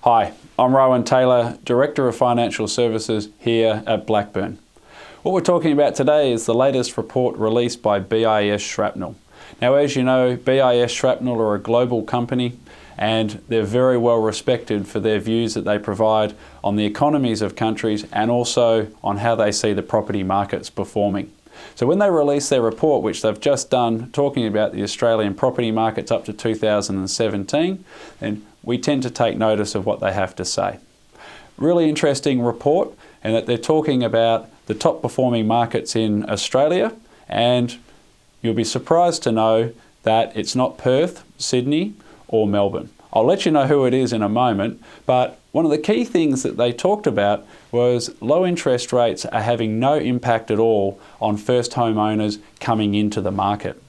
Hi, I'm Rohan Taylor, Director of Financial Services here at Blackburne. What we're talking about today is the latest report released by BIS Schrapnel. Now, as you know, BIS Schrapnel are a global company and they're very well respected for their views that they provide on the economies of countries and also on how they see the property markets performing. So when they release their report, which they've just done, talking about the Australian property markets up to 2017, then we tend to take notice of what they have to say. Really interesting report, and that they're talking about the top performing markets in Australia, and you'll be surprised to know that it's not Perth, Sydney or Melbourne. I'll let you know who it is in a moment, but one of the key things that they talked about was low interest rates are having no impact at all on first homeowners coming into the market.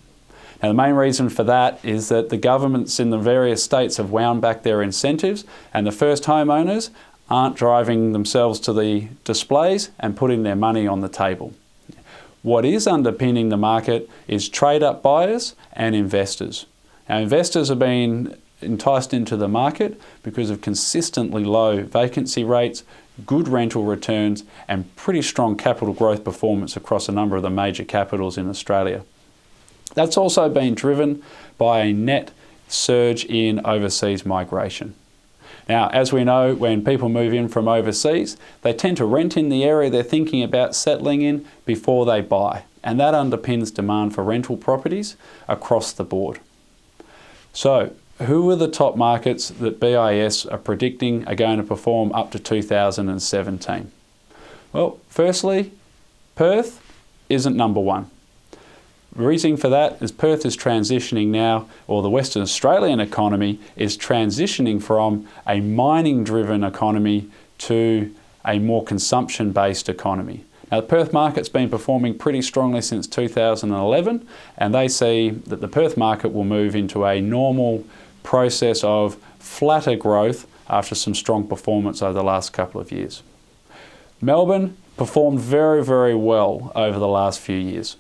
Now, the main reason for that is that the governments in the various states have wound back their incentives, and the first homeowners aren't driving themselves to the displays and putting their money on the table. What is underpinning the market is trade-up buyers and investors. Now, investors are being enticed into the market because of consistently low vacancy rates, good rental returns, and pretty strong capital growth performance across a number of the major capitals in Australia. That's also been driven by a net surge in overseas migration. Now, as we know, when people move in from overseas, they tend to rent in the area they're thinking about settling in before they buy, and that underpins demand for rental properties across the board. So, who are the top markets that BIS are predicting are going to perform up to 2017? Well, firstly, Perth isn't number one. The reason for that is Perth is transitioning now, or the Western Australian economy is transitioning from a mining-driven economy to a more consumption-based economy. Now, the Perth market's been performing pretty strongly since 2011, and they see that the Perth market will move into a normal process of flatter growth after some strong performance over the last couple of years. Melbourne performed very, very well over the last few years.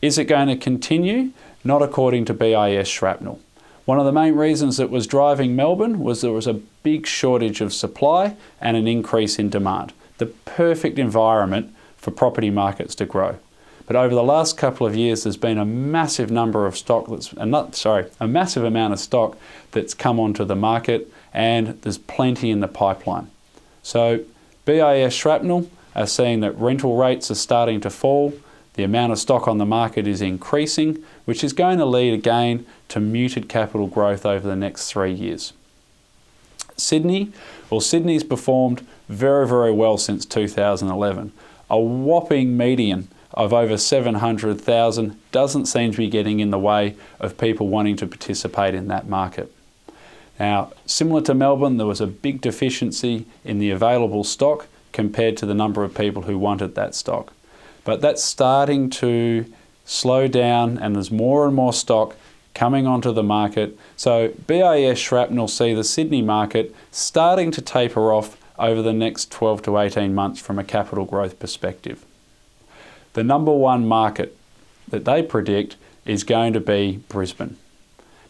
Is it going to continue? Not according to BIS Schrapnel. One of the main reasons that was driving Melbourne was there was a big shortage of supply and an increase in demand. The perfect environment for property markets to grow. But over the last couple of years, there's been a massive amount of stock that's come onto the market, and there's plenty in the pipeline. So BIS Schrapnel are seeing that rental rates are starting to fall. The amount of stock on the market is increasing, which is going to lead again to muted capital growth over the next 3 years. Sydney's performed very, very well since 2011. A whopping median of over 700,000 doesn't seem to be getting in the way of people wanting to participate in that market. Now, similar to Melbourne, there was a big deficiency in the available stock compared to the number of people who wanted that stock. But that's starting to slow down, and there's more and more stock coming onto the market. So BIS Schrapnel see the Sydney market starting to taper off over the next 12 to 18 months from a capital growth perspective. The number one market that they predict is going to be Brisbane.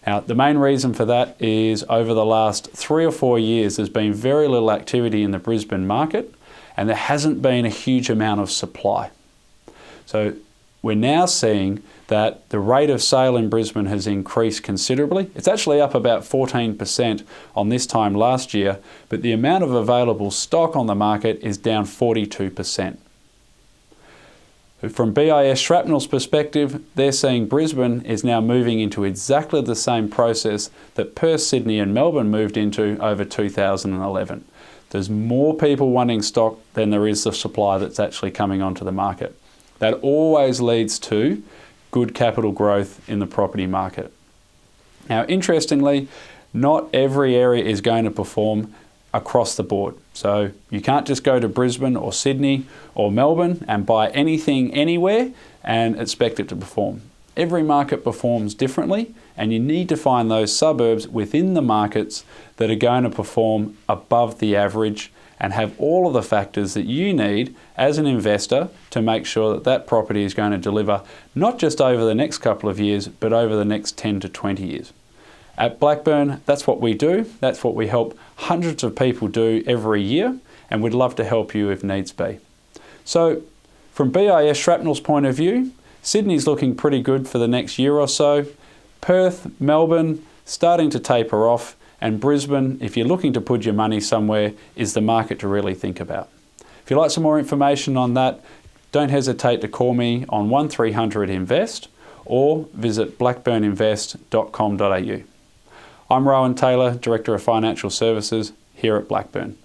Now, the main reason for that is over the last 3 or 4 years, there's been very little activity in the Brisbane market, and there hasn't been a huge amount of supply. So we're now seeing that the rate of sale in Brisbane has increased considerably. It's actually up about 14% on this time last year, but the amount of available stock on the market is down 42%. From BIS Schrapnel's perspective, they're seeing Brisbane is now moving into exactly the same process that Perth, Sydney and Melbourne moved into over 2011. There's more people wanting stock than there is the supply that's actually coming onto the market. That always leads to good capital growth in the property market. Now, interestingly, not every area is going to perform across the board. So you can't just go to Brisbane or Sydney or Melbourne and buy anything anywhere and expect it to perform. Every market performs differently, and you need to find those suburbs within the markets that are going to perform above the average and have all of the factors that you need as an investor to make sure that that property is going to deliver not just over the next couple of years, but over the next 10 to 20 years. At Blackburne, that's what we do. That's what we help hundreds of people do every year, and we'd love to help you if needs be. So, from BIS Schrapnel's point of view, Sydney's looking pretty good for the next year or so. Perth, Melbourne, starting to taper off, and Brisbane, if you're looking to put your money somewhere, is the market to really think about. If you'd like some more information on that, don't hesitate to call me on 1300 INVEST or visit blackburneinvest.com.au. I'm Rohan Taylor, Director of Financial Services here at Blackburne.